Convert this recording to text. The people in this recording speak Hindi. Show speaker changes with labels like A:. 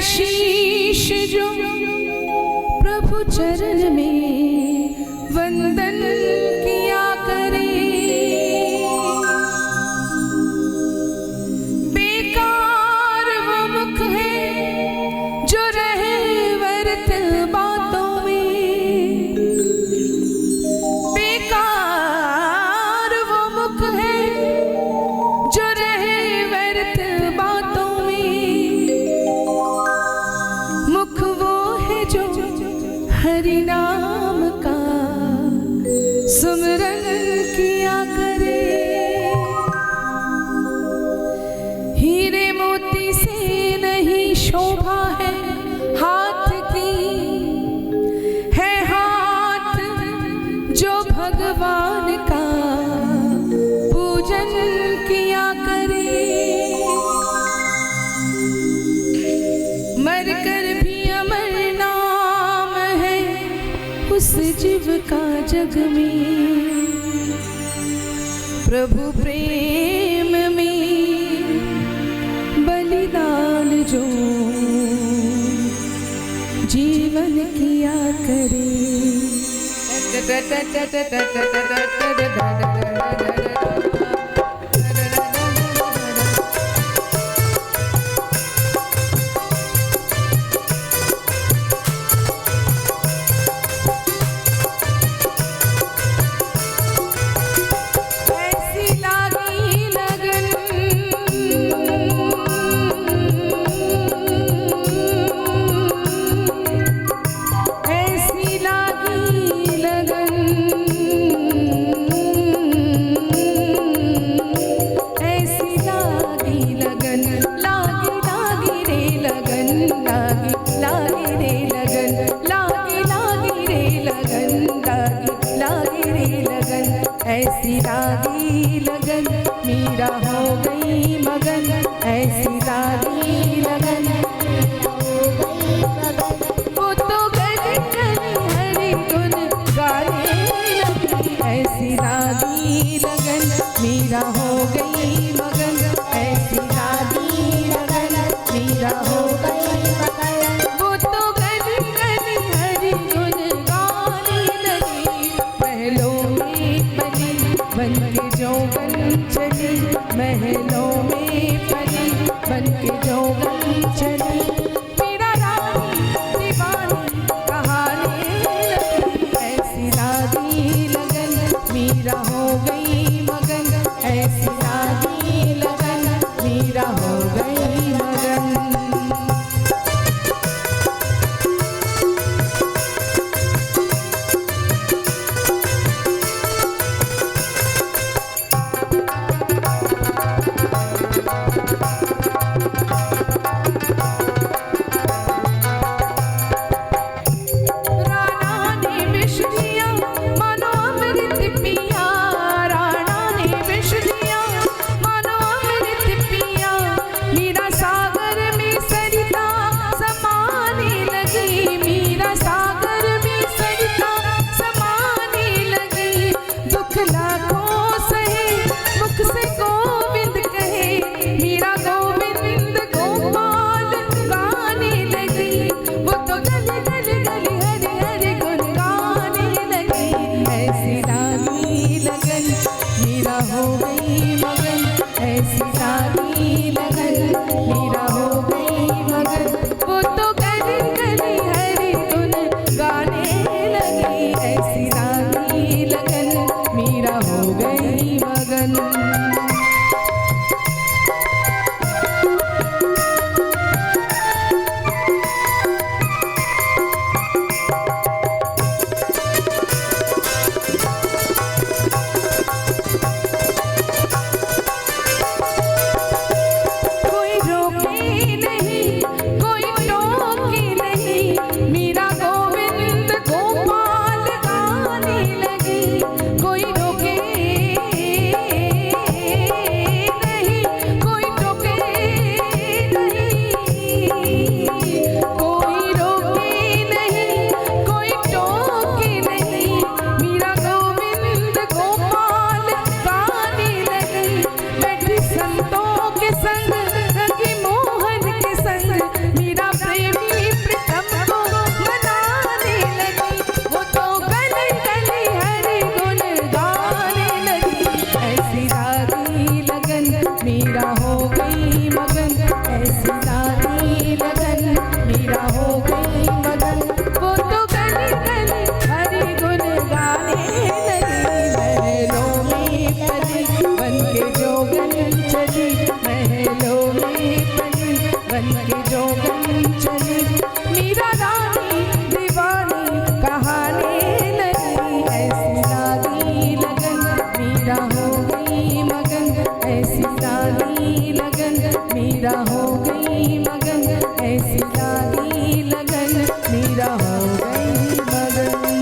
A: शीश जो प्रभु चरण में वंदन किया करे। बेकार वो मुख है जो रहे व्यर्थ बातों में। बेकार वो मुख है जो रहे व्यर्थ बातों में। मुख वो है जो हरि नाम का सुमरन किया करे। हीरे मोती से नहीं शोभा है हाथ की, है हाथ जो भगवान का पूजन किया करे। मरकर भी अमर नाम है उस जीव का जग में। प्रभु प्रेम में बलिदान जो जीवन किया करे। ऐसी लागी लगन मीरा हो गई मगन। ऐसी लागी लगन वो तो गली गली हरि गुन गाने लगी। ऐसी लागी लगन मीरा हो गई मगन। ऐसी लागी लगन मीरा हो गई मगन। वो तो गली गली हरि गुन गाने लगी। महलों में पली बन के जौवन चली। महलों में पली बन के जौवन चली। मेरा रानी दीवानी कहानी लगी। ऐसी लागी लगन मीरा हो गई मगन। ऐसी लागी लगन मीरा हो गई मगन। चली मीरा रानी दीवानी कहानी लगी। ऐसी लागी लगन मीरा हो गई मगन, ऐसी लागी लगन मीरा हो गई मगन, ऐसी लागी लगन मीरा हो गई मगन।